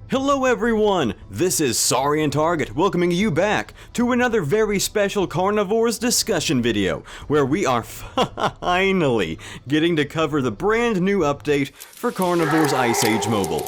Hello everyone, this is Sorry and Target welcoming you back to another very special Carnivores discussion video, where we are finally getting to cover the brand new update for Carnivores Ice Age Mobile.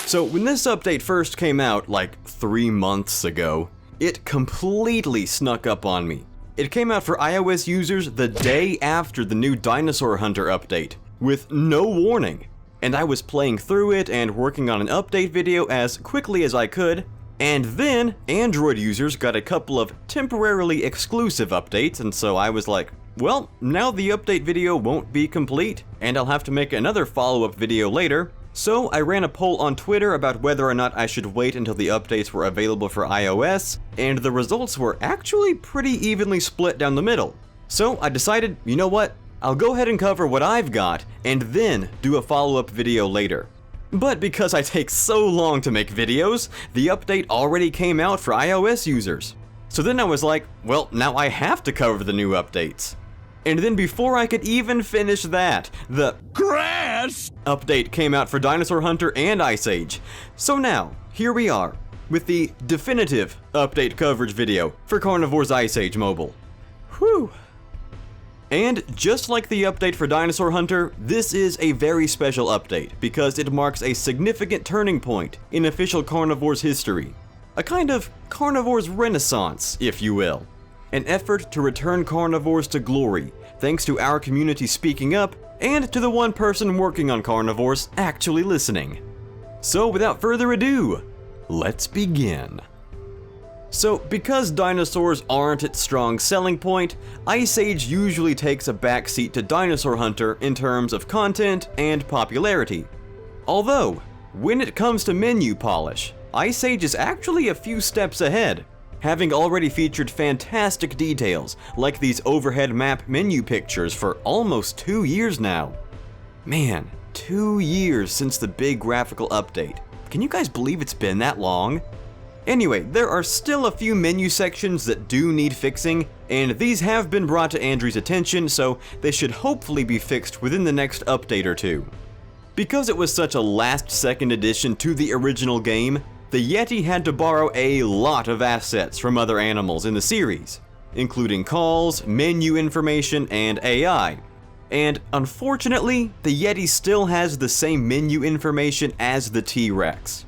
So when this update first came out, like 3 months ago, it completely snuck up on me. It came out for iOS users the day after the new Dinosaur Hunter update, with no warning. And I was playing through it and working on an update video as quickly as I could, and then Android users got a couple of temporarily exclusive updates, and so I was like, well, now the update video won't be complete, and I'll have to make another follow-up video later. So I ran a poll on Twitter about whether or not I should wait until the updates were available for iOS, and the results were actually pretty evenly split down the middle. So I decided, you know what? I'll go ahead and cover what I've got, and then do a follow-up video later. But because I take so long to make videos, the update already came out for iOS users. So then I was like, well, now I have to cover the new updates. And then before I could even finish that, the grass update came out for Dinosaur Hunter and Ice Age. So now, here we are, with the definitive update coverage video for Carnivores Ice Age Mobile. Whew. And just like the update for Dinosaur Hunter, this is a very special update because it marks a significant turning point in official Carnivores history. A kind of Carnivores renaissance, if you will. An effort to return Carnivores to glory, thanks to our community speaking up and to the one person working on Carnivores actually listening. So without further ado, let's begin. So, because dinosaurs aren't its strong selling point, Ice Age usually takes a backseat to Dinosaur Hunter in terms of content and popularity. Although, when it comes to menu polish, Ice Age is actually a few steps ahead, having already featured fantastic details like these overhead map menu pictures for almost 2 years now. Man, 2 years since the big graphical update. Can you guys believe it's been that long? Anyway, there are still a few menu sections that do need fixing, and these have been brought to Andrew's attention, so they should hopefully be fixed within the next update or two. Because it was such a last-second addition to the original game, the Yeti had to borrow a lot of assets from other animals in the series, including calls, menu information, and AI. And unfortunately, the Yeti still has the same menu information as the T-Rex.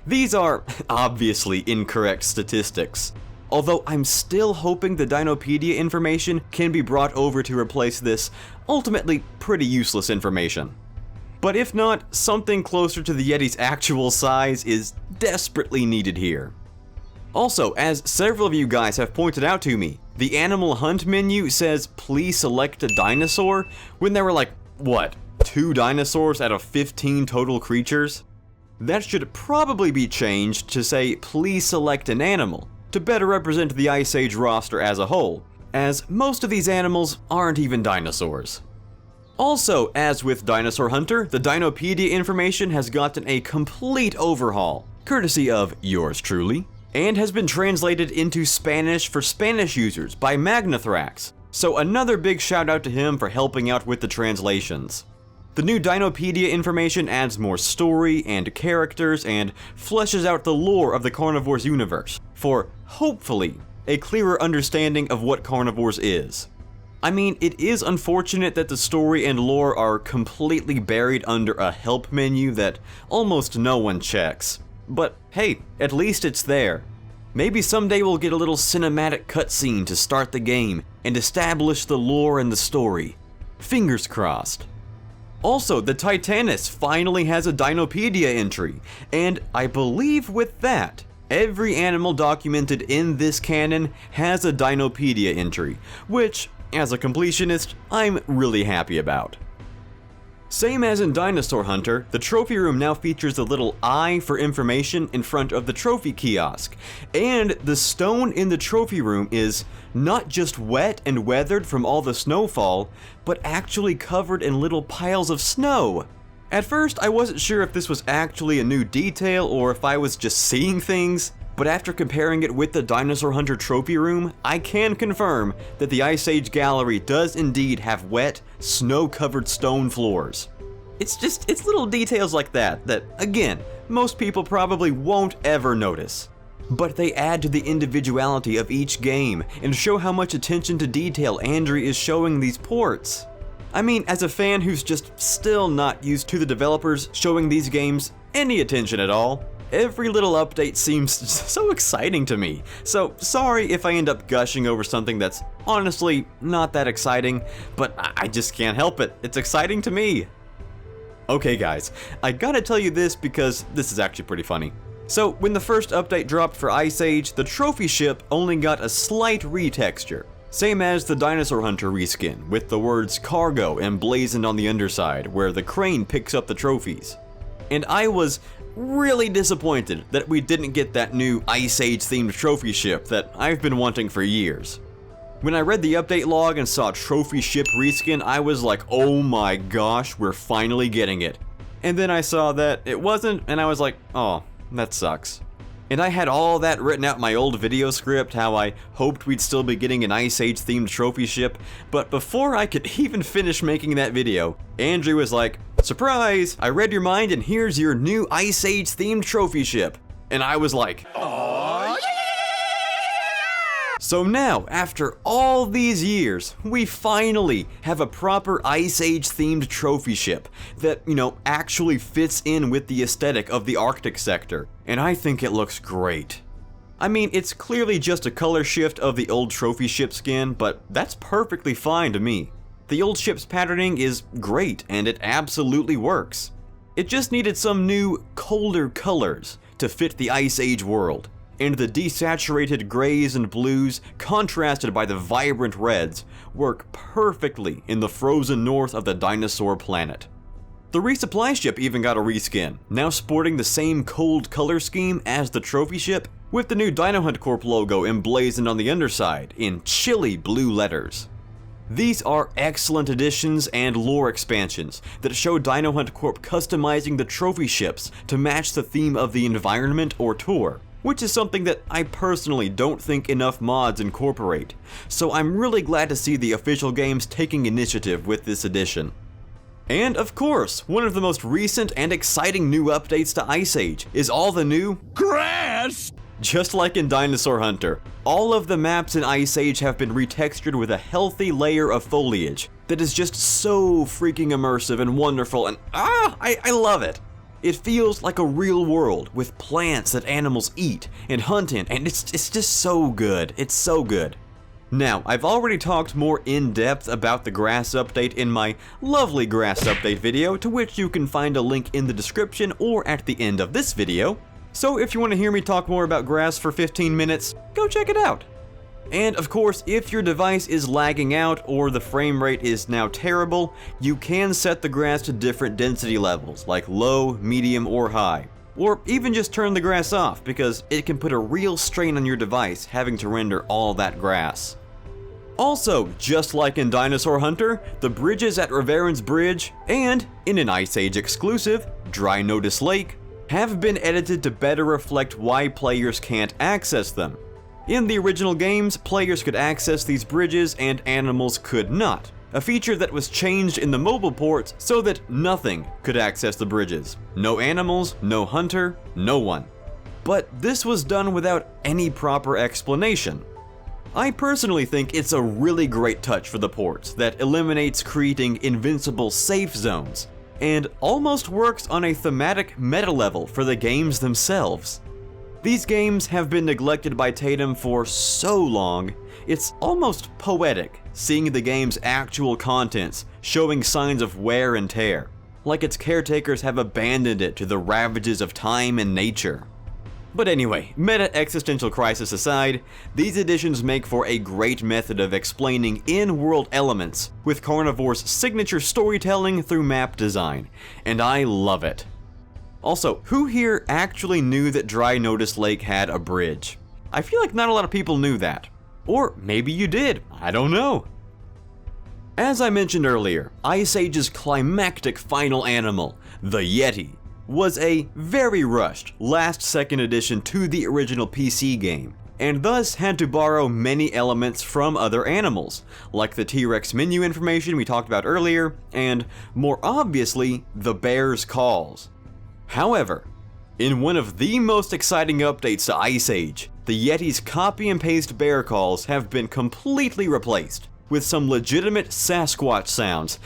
These are obviously incorrect statistics, although I'm still hoping the Dinopedia information can be brought over to replace this ultimately pretty useless information. But if not, something closer to the Yeti's actual size is desperately needed here. Also, as several of you guys have pointed out to me, the Animal Hunt menu says please select a dinosaur when there were like, what, 2 dinosaurs out of 15 total creatures? That should probably be changed to say please select an animal, to better represent the Ice Age roster as a whole, as most of these animals aren't even dinosaurs. Also, as with Dinosaur Hunter, the Dinopedia information has gotten a complete overhaul, courtesy of yours truly, and has been translated into Spanish for Spanish users by Magnathrax, so another big shout out to him for helping out with the translations. The new Dinopedia information adds more story and characters and fleshes out the lore of the Carnivores universe, for, hopefully, a clearer understanding of what Carnivores is. I mean, it is unfortunate that the story and lore are completely buried under a help menu that almost no one checks. But hey, at least it's there. Maybe someday we'll get a little cinematic cutscene to start the game and establish the lore and the story. Fingers crossed. Also, the Titanus finally has a Dinopedia entry, and I believe with that, every animal documented in this canon has a Dinopedia entry, which, as a completionist, I'm really happy about. Same as in Dinosaur Hunter, the trophy room now features a little eye for information in front of the trophy kiosk, and the stone in the trophy room is not just wet and weathered from all the snowfall, but actually covered in little piles of snow. At first, I wasn't sure if this was actually a new detail or if I was just seeing things, but after comparing it with the Dinosaur Hunter trophy room, I can confirm that the Ice Age gallery does indeed have wet, snow-covered stone floors. It's little details like that, again, most people probably won't ever notice. But they add to the individuality of each game and show how much attention to detail Andrew is showing these ports. I mean, as a fan who's just still not used to the developers showing these games any attention at all, every little update seems so exciting to me. So sorry if I end up gushing over something that's honestly not that exciting, but I just can't help it. It's exciting to me. Okay guys, I gotta tell you this because this is actually pretty funny. So when the first update dropped for Ice Age, the trophy ship only got a slight retexture. Same as the Dinosaur Hunter reskin, with the words cargo emblazoned on the underside where the crane picks up the trophies. And I was really disappointed that we didn't get that new Ice Age themed trophy ship that I've been wanting for years. When I read the update log and saw trophy ship reskin, I was like, oh my gosh, we're finally getting it. And then I saw that it wasn't, and I was like, oh, that sucks. And I had all that written out in my old video script, how I hoped we'd still be getting an Ice Age themed trophy ship, but before I could even finish making that video, Andrew was like, surprise, I read your mind and here's your new Ice Age themed trophy ship. And I was like, aww, yeah! So now, after all these years, we finally have a proper Ice Age themed trophy ship that, actually fits in with the aesthetic of the Arctic sector, and I think it looks great. I mean, it's clearly just a color shift of the old trophy ship skin, but that's perfectly fine to me. The old ship's patterning is great, and it absolutely works. It just needed some new, colder colors to fit the Ice Age world, and the desaturated grays and blues, contrasted by the vibrant reds, work perfectly in the frozen north of the dinosaur planet. The resupply ship even got a reskin, now sporting the same cold color scheme as the trophy ship, with the new Dino Hunt Corp logo emblazoned on the underside in chilly blue letters. These are excellent additions and lore expansions that show Dino Hunt Corp customizing the trophy ships to match the theme of the environment or tour, which is something that I personally don't think enough mods incorporate, so I'm really glad to see the official games taking initiative with this edition. And of course, one of the most recent and exciting new updates to Ice Age is all the new grass! Just like in Dinosaur Hunter, all of the maps in Ice Age have been retextured with a healthy layer of foliage that is just so freaking immersive and wonderful, and I love it. It feels like a real world with plants that animals eat and hunt in, and it's just so good. It's so good. Now, I've already talked more in depth about the grass update in my lovely grass update video, to which you can find a link in the description or at the end of this video. So if you want to hear me talk more about grass for 15 minutes, go check it out. And of course, if your device is lagging out or the frame rate is now terrible, you can set the grass to different density levels, like low, medium, or high. Or even just turn the grass off, because it can put a real strain on your device having to render all that grass. Also, just like in Dinosaur Hunter, the bridges at Reveren's Bridge, and in an Ice Age exclusive, Dry Notice Lake, have been edited to better reflect why players can't access them. In the original games, players could access these bridges and animals could not, a feature that was changed in the mobile ports so that nothing could access the bridges. No animals, no hunter, no one. But this was done without any proper explanation. I personally think it's a really great touch for the ports that eliminates creating invincible safe zones, and almost works on a thematic meta level for the games themselves. These games have been neglected by Tatum for so long, it's almost poetic seeing the game's actual contents showing signs of wear and tear, like its caretakers have abandoned it to the ravages of time and nature. But anyway, meta existential crisis aside, these additions make for a great method of explaining in-world elements with Carnivores' signature storytelling through map design, and I love it. Also, who here actually knew that Dry Notice Lake had a bridge? I feel like not a lot of people knew that. Or maybe you did, I don't know. As I mentioned earlier, Ice Age's climactic final animal, the Yeti, was a very rushed last-second addition to the original PC game, and thus had to borrow many elements from other animals, like the T-Rex menu information we talked about earlier, and, more obviously, the bear's calls. However, In one of the most exciting updates to Ice Age, the Yeti's copy and paste bear calls have been completely replaced with some legitimate Sasquatch sounds,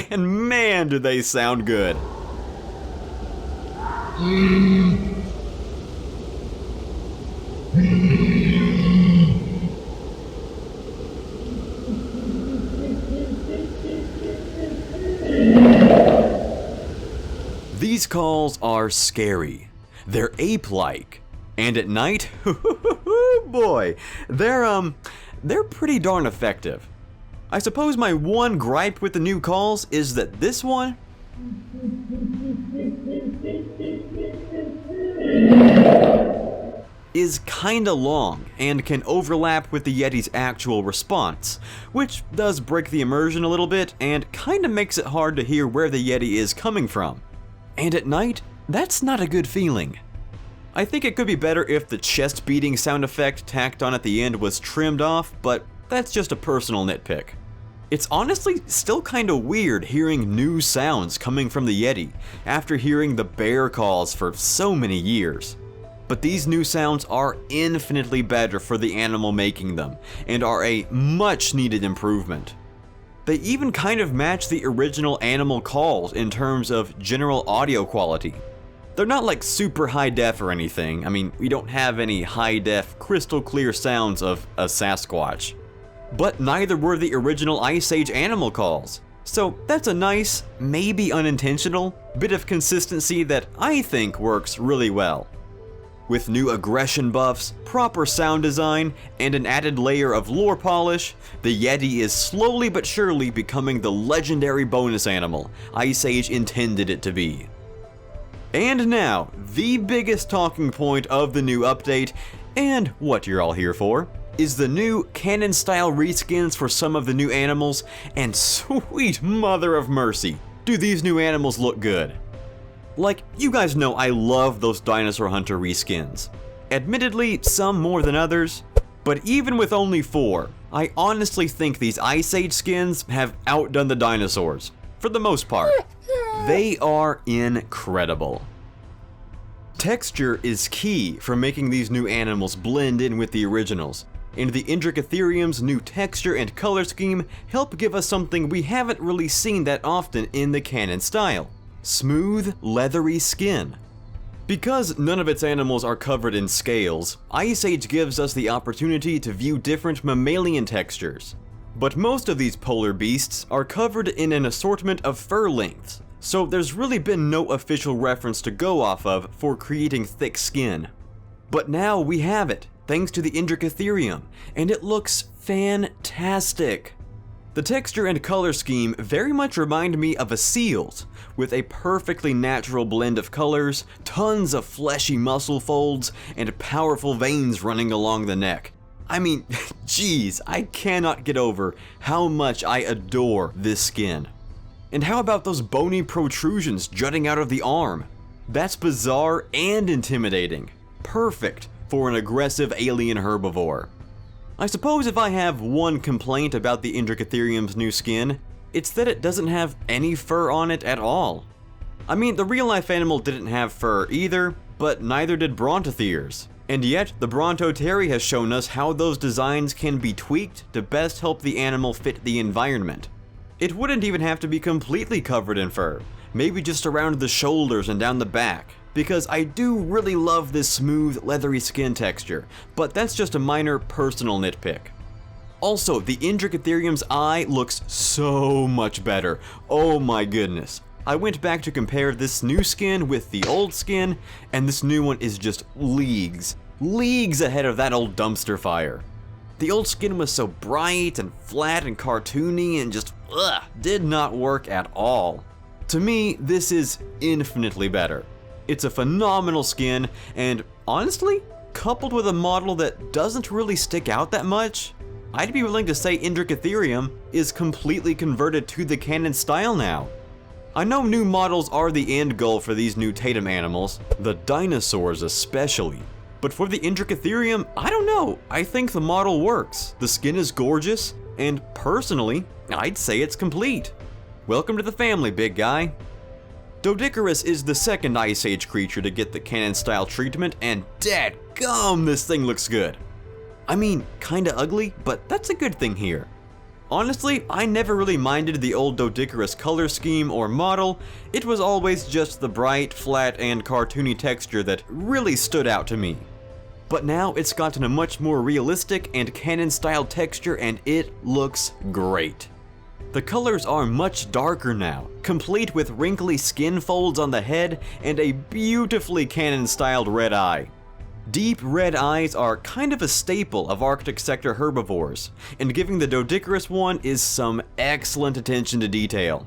and man do they sound good. These calls are scary. They're ape-like. And at night, boy, they're pretty darn effective. I suppose my one gripe with the new calls is that this one is kinda long and can overlap with the Yeti's actual response, which does break the immersion a little bit and kinda makes it hard to hear where the Yeti is coming from. And at night, that's not a good feeling. I think it could be better if the chest beating sound effect tacked on at the end was trimmed off, but that's just a personal nitpick. It's honestly still kinda weird hearing new sounds coming from the Yeti after hearing the bear calls for so many years. But these new sounds are infinitely better for the animal making them, and are a much needed improvement. They even kind of match the original animal calls in terms of general audio quality. They're not like super high def or anything. I mean, we don't have any high def, crystal clear sounds of a Sasquatch. But neither were the original Ice Age animal calls. So that's a nice, maybe unintentional, bit of consistency that I think works really well. With new aggression buffs, proper sound design, and an added layer of lore polish, the Yeti is slowly but surely becoming the legendary bonus animal Ice Age intended it to be. And now, the biggest talking point of the new update, and what you're all here for, is the new Canon-Style reskins for some of the new animals, and sweet mother of mercy, do these new animals look good. Like, you guys know I love those Dinosaur Hunter reskins. Admittedly, some more than others, but even with only 4, I honestly think these Ice Age skins have outdone the dinosaurs, for the most part. They are incredible. Texture is key for making these new animals blend in with the originals, and the Andrewarchus's new texture and color scheme help give us something we haven't really seen that often in the Canon-Style: smooth, leathery skin. Because none of its animals are covered in scales, Ice Age gives us the opportunity to view different mammalian textures. But most of these polar beasts are covered in an assortment of fur lengths, so there's really been no official reference to go off of for creating thick skin. But now we have it, thanks to the Andrewarchus, and it looks fantastic. The texture and color scheme very much remind me of a seal's, with a perfectly natural blend of colors, tons of fleshy muscle folds, and powerful veins running along the neck. I mean, geez, I cannot get over how much I adore this skin. And how about those bony protrusions jutting out of the arm? That's bizarre and intimidating. Perfect for an aggressive alien herbivore. I suppose if I have one complaint about the Andrewarchus's new skin, it's that it doesn't have any fur on it at all. I mean, the real-life animal didn't have fur either, but neither did Brontotheres. And yet, the Brontotheri has shown us how those designs can be tweaked to best help the animal fit the environment. It wouldn't even have to be completely covered in fur, maybe just around the shoulders and down the back, because I do really love this smooth, leathery skin texture, but that's just a minor personal nitpick. Also, the Andrewarchus's eye looks so much better. Oh my goodness. I went back to compare this new skin with the old skin, and this new one is just leagues ahead of that old dumpster fire. The old skin was so bright and flat and cartoony and just did not work at all. To me, this is infinitely better. It's a phenomenal skin, and honestly, coupled with a model that doesn't really stick out that much, I'd be willing to say Andrewarchus is completely converted to the Canon-Style now. I know new models are the end goal for these new Tatum animals, the dinosaurs especially. But for the Andrewarchus, I don't know, I think the model works. The skin is gorgeous, and personally, I'd say it's complete. Welcome to the family, big guy. Doedicurus is the second Ice Age creature to get the Canon-Style treatment, and dadgum, this thing looks good. I mean, kinda ugly, but that's a good thing here. Honestly, I never really minded the old Doedicurus color scheme or model. It was always just the bright, flat, and cartoony texture that really stood out to me. But now it's gotten a much more realistic and Canon-Style texture, and it looks great. The colors are much darker now, complete with wrinkly skin folds on the head and a beautifully Canon-styled red eye. Deep red eyes are kind of a staple of Arctic sector herbivores, and giving the Doedicurus one is some excellent attention to detail.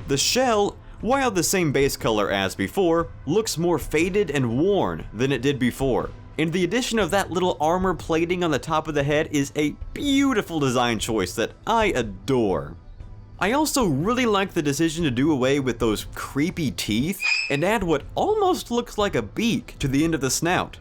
The shell, while the same base color as before, looks more faded and worn than it did before, and the addition of that little armor plating on the top of the head is a beautiful design choice that I adore. I also really like the decision to do away with those creepy teeth and add what almost looks like a beak to the end of the snout.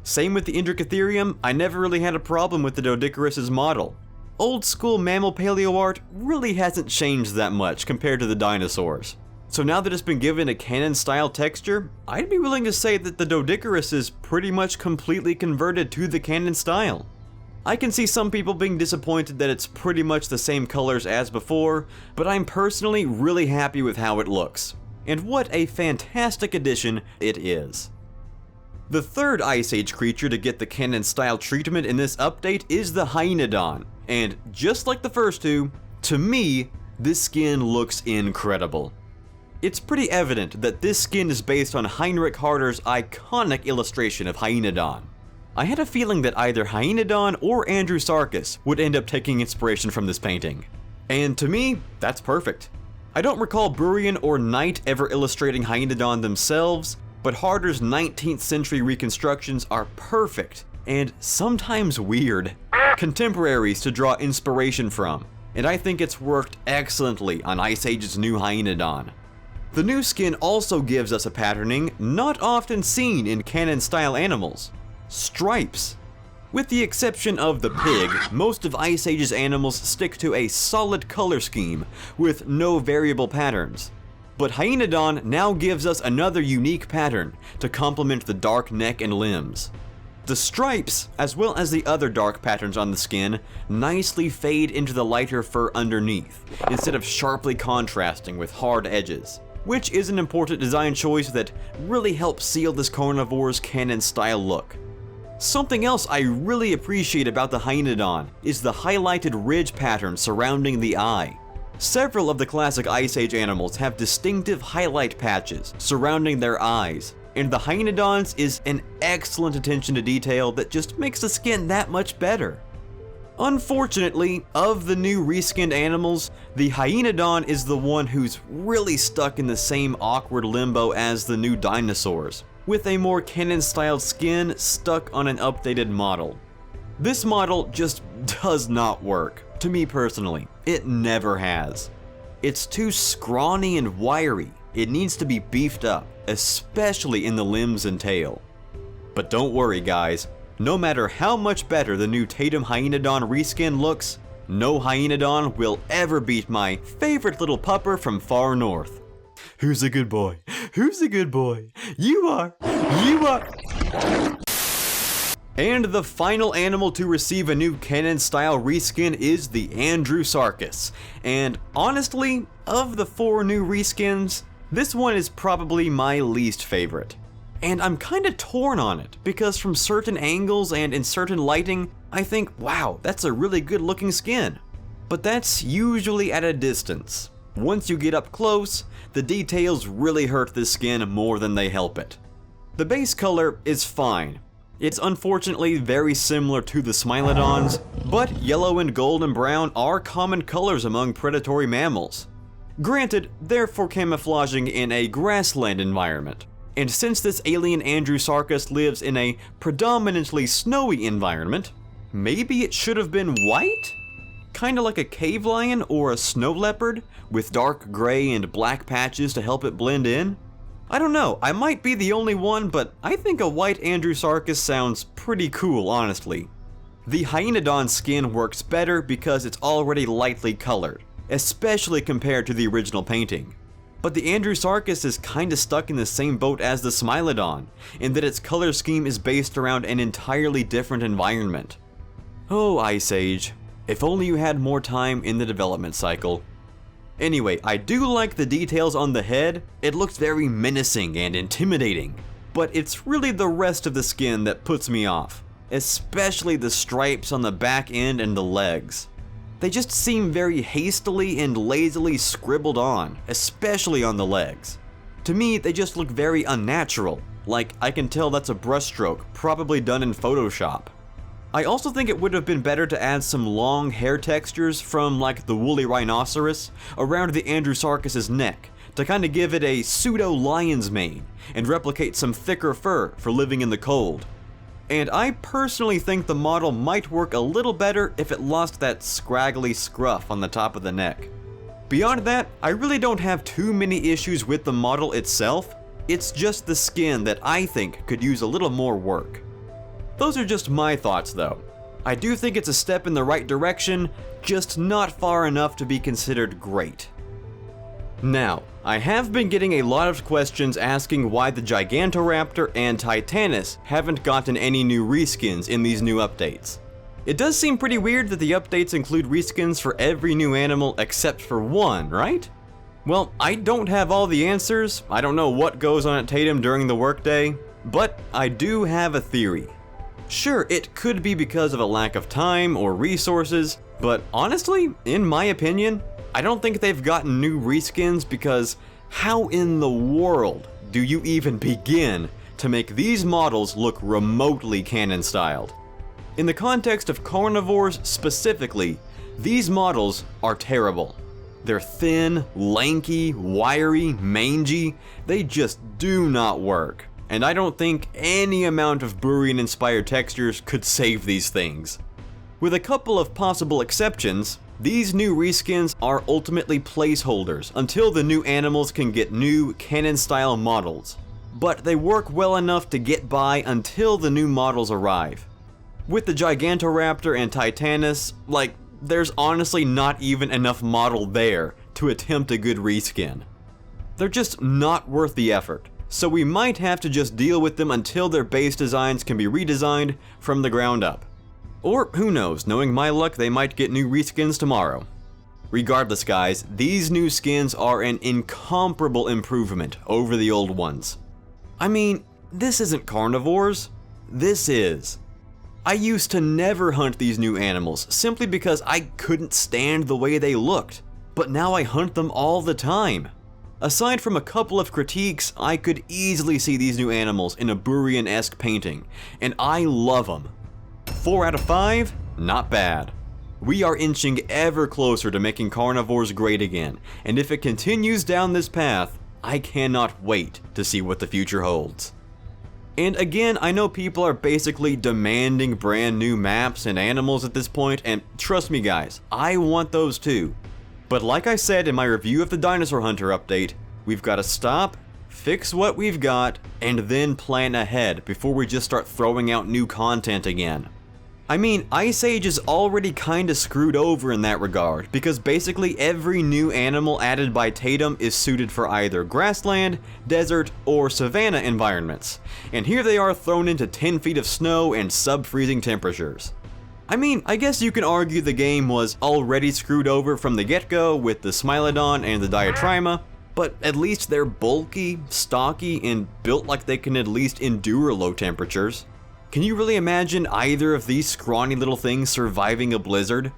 Same with the Indracotherium, I never really had a problem with the Doedicurus' model. Old school mammal paleo art really hasn't changed that much compared to the dinosaurs. So now that it's been given a Canon-style texture, I'd be willing to say that the Doedicurus is pretty much completely converted to the Canon style. I can see some people being disappointed that it's pretty much the same colors as before, but I'm personally really happy with how it looks. And what a fantastic addition it is. The third Ice Age creature to get the Canon-style treatment in this update is the Hyaenodon, and just like the first two, to me, this skin looks incredible. It's pretty evident that this skin is based on Heinrich Harder's iconic illustration of Hyaenodon. I had a feeling that either Hyaenodon or Andrewarchus would end up taking inspiration from this painting. And to me, that's perfect. I don't recall Burian or Knight ever illustrating Hyaenodon themselves, but Harder's 19th century reconstructions are perfect, and sometimes weird, contemporaries to draw inspiration from, and I think it's worked excellently on Ice Age's new Hyaenodon. The new skin also gives us a patterning not often seen in Canon-style animals. Stripes. With the exception of the pig, most of Ice Age's animals stick to a solid color scheme with no variable patterns. But Hyaenodon now gives us another unique pattern to complement the dark neck and limbs. The stripes, as well as the other dark patterns on the skin, nicely fade into the lighter fur underneath, instead of sharply contrasting with hard edges, which is an important design choice that really helps seal this carnivore's Canon-style look. Something else I really appreciate about the Hyaenodon is the highlighted ridge pattern surrounding the eye. Several of the classic Ice Age animals have distinctive highlight patches surrounding their eyes, and the Hyaenodon's is an excellent attention to detail that just makes the skin that much better. Unfortunately, of the new reskinned animals, the Hyaenodon is the one who's really stuck in the same awkward limbo as the new dinosaurs, with a more Canon-styled skin stuck on an updated model. This model just does not work, to me personally. It never has. It's too scrawny and wiry. It needs to be beefed up, especially in the limbs and tail. But don't worry guys, no matter how much better the new Tatum Hyaenodon reskin looks, no Hyaenodon will ever beat my favorite little pupper from far north. Who's a good boy? Who's a good boy? You are! You are! And the final animal to receive a new Canon-style reskin is the Andrewarchus. And honestly, of the 4 new reskins, this one is probably my least favorite. And I'm kinda torn on it, because from certain angles and in certain lighting, I think, wow, that's a really good looking skin. But that's usually at a distance. Once you get up close, the details really hurt this skin more than they help it. The base color is fine. It's unfortunately very similar to the Smilodons, but yellow and gold and brown are common colors among predatory mammals. Granted, they're for camouflaging in a grassland environment, and since this alien Andrewarchus lives in a predominantly snowy environment, maybe it should have been white? Kinda like a cave lion or a snow leopard, with dark gray and black patches to help it blend in? I don't know, I might be the only one, but I think a white Andrewarchus sounds pretty cool, honestly. The Hyaenodon skin works better because it's already lightly colored, especially compared to the original painting. But the Andrewarchus is kinda stuck in the same boat as the Smilodon, in that its color scheme is based around an entirely different environment. Oh, Ice Age, if only you had more time in the development cycle. Anyway, I do like the details on the head. It looks very menacing and intimidating, but it's really the rest of the skin that puts me off, especially the stripes on the back end and the legs. They just seem very hastily and lazily scribbled on, especially on the legs. To me, they just look very unnatural, like I can tell that's a brushstroke, probably done in Photoshop. I also think it would have been better to add some long hair textures from like the woolly rhinoceros around the Andrewarchus's neck to kind of give it a pseudo lion's mane and replicate some thicker fur for living in the cold. And I personally think the model might work a little better if it lost that scraggly scruff on the top of the neck. Beyond that, I really don't have too many issues with the model itself. It's just the skin that I think could use a little more work. Those are just my thoughts though. I do think it's a step in the right direction, just not far enough to be considered great. Now, I have been getting a lot of questions asking why the Gigantoraptor and Titanus haven't gotten any new reskins in these new updates. It does seem pretty weird that the updates include reskins for every new animal except for one, right? Well, I don't have all the answers, I don't know what goes on at Tatum during the workday, but I do have a theory. Sure, it could be because of a lack of time or resources, but honestly, in my opinion, I don't think they've gotten new reskins because how in the world do you even begin to make these models look remotely Canon-styled? In the context of carnivores specifically, these models are terrible. They're thin, lanky, wiry, mangy, they just do not work. And I don't think any amount of Burian-inspired textures could save these things. With a couple of possible exceptions, these new reskins are ultimately placeholders until the new animals can get new Canon-style models, but they work well enough to get by until the new models arrive. With the Gigantoraptor and Titanus, like, there's honestly not even enough model there to attempt a good reskin. They're just not worth the effort, so we might have to just deal with them until their base designs can be redesigned from the ground up. Or who knows, knowing my luck, they might get new reskins tomorrow. Regardless guys, these new skins are an incomparable improvement over the old ones. I mean, this isn't carnivores, this is. I used to never hunt these new animals simply because I couldn't stand the way they looked, but now I hunt them all the time. Aside from a couple of critiques, I could easily see these new animals in a Burian-esque painting, and I love them. 4 out of 5? Not bad. We are inching ever closer to making carnivores great again, and if it continues down this path, I cannot wait to see what the future holds. And again, I know people are basically demanding brand new maps and animals at this point, and trust me guys, I want those too. But like I said in my review of the Dinosaur Hunter update, we've got to stop, fix what we've got, and then plan ahead before we just start throwing out new content again. I mean, Ice Age is already kinda screwed over in that regard, because basically every new animal added by Tatum is suited for either grassland, desert, or savanna environments, and here they are thrown into 10 feet of snow and sub-freezing temperatures. I mean, I guess you can argue the game was already screwed over from the get-go with the Smilodon and the Diatryma, but at least they're bulky, stocky, and built like they can at least endure low temperatures. Can you really imagine either of these scrawny little things surviving a blizzard?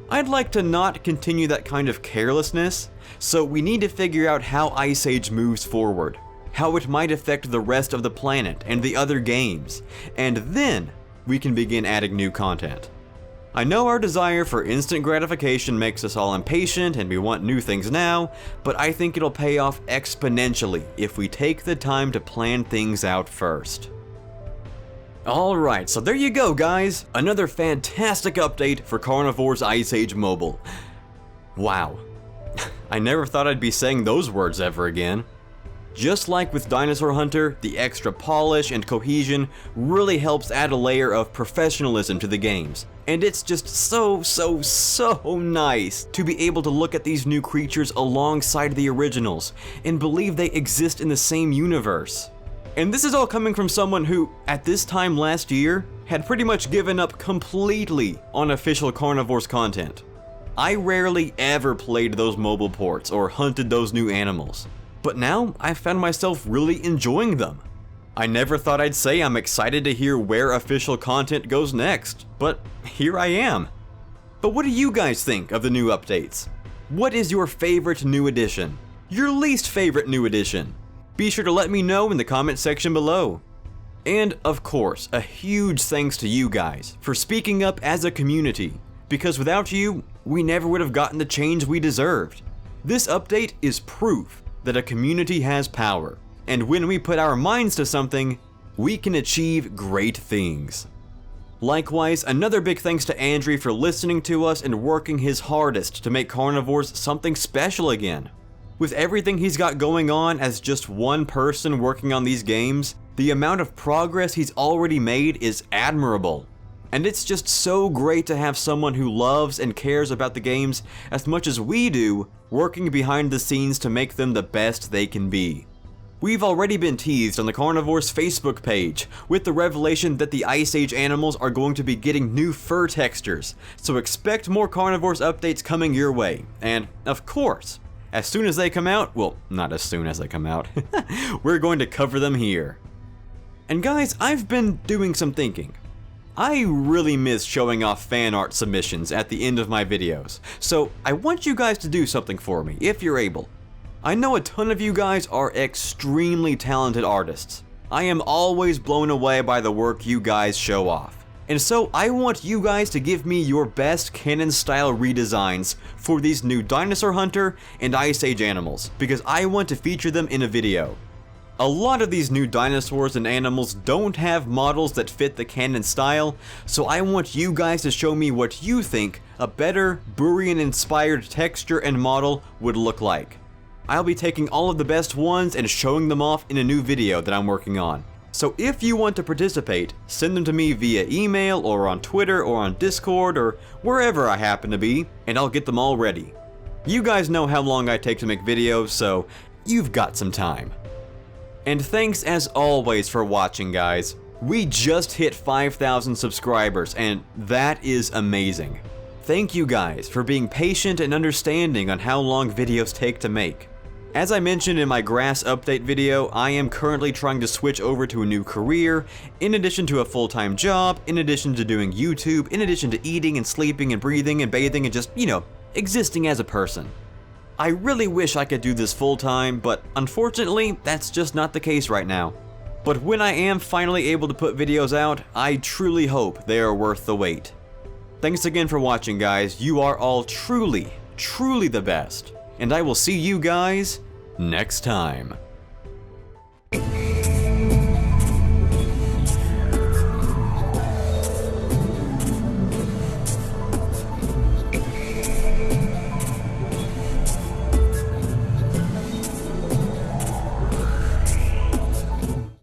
I'd like to not continue that kind of carelessness, so we need to figure out how Ice Age moves forward, how it might affect the rest of the planet and the other games, and then we can begin adding new content. I know our desire for instant gratification makes us all impatient and we want new things now, but I think it'll pay off exponentially if we take the time to plan things out first. Alright, so there you go guys, another fantastic update for Carnivores Ice Age Mobile. Wow, I never thought I'd be saying those words ever again. Just like with Dinosaur Hunter, the extra polish and cohesion really helps add a layer of professionalism to the games, And it's just so nice to be able to look at these new creatures alongside the originals and believe they exist in the same universe. And this is all coming from someone who, at this time last year, had pretty much given up completely on official Carnivores content. I rarely ever played those mobile ports or hunted those new animals, but now I found myself really enjoying them. I never thought I'd say I'm excited to hear where official content goes next, but here I am. But what do you guys think of the new updates? What is your favorite new addition? Your least favorite new addition? Be sure to let me know in the comment section below. And of course, a huge thanks to you guys for speaking up as a community, because without you, we never would have gotten the change we deserved. This update is proof that a community has power. And when we put our minds to something, we can achieve great things. Likewise, another big thanks to Andrew for listening to us and working his hardest to make Carnivores something special again. With everything he's got going on as just one person working on these games, the amount of progress he's already made is admirable. And it's just so great to have someone who loves and cares about the games as much as we do, working behind the scenes to make them the best they can be. We've already been teased on the Carnivores Facebook page with the revelation that the Ice Age animals are going to be getting new fur textures, so expect more Carnivores updates coming your way. And of course, as soon as they come out, well, not as soon as they come out, we're going to cover them here. And guys, I've been doing some thinking. I really miss showing off fan art submissions at the end of my videos, so I want you guys to do something for me, if you're able. I know a ton of you guys are extremely talented artists. I am always blown away by the work you guys show off. And so I want you guys to give me your best Canon-Style redesigns for these new Dinosaur Hunter and Ice Age animals, because I want to feature them in a video. A lot of these new dinosaurs and animals don't have models that fit the Canon-Style, so I want you guys to show me what you think a better Burian-inspired texture and model would look like. I'll be taking all of the best ones and showing them off in a new video that I'm working on. So if you want to participate, send them to me via email or on Twitter or on Discord or wherever I happen to be, and I'll get them all ready. You guys know how long I take to make videos, so you've got some time. And thanks as always for watching, guys. We just hit 5,000 subscribers, and that is amazing. Thank you guys for being patient and understanding on how long videos take to make. As I mentioned in my grass update video, I am currently trying to switch over to a new career, in addition to a full-time job, in addition to doing YouTube, in addition to eating and sleeping and breathing and bathing and just, existing as a person. I really wish I could do this full-time, but unfortunately, that's just not the case right now. But when I am finally able to put videos out, I truly hope they are worth the wait. Thanks again for watching, guys. You are all truly the best. And I will see you guys next time.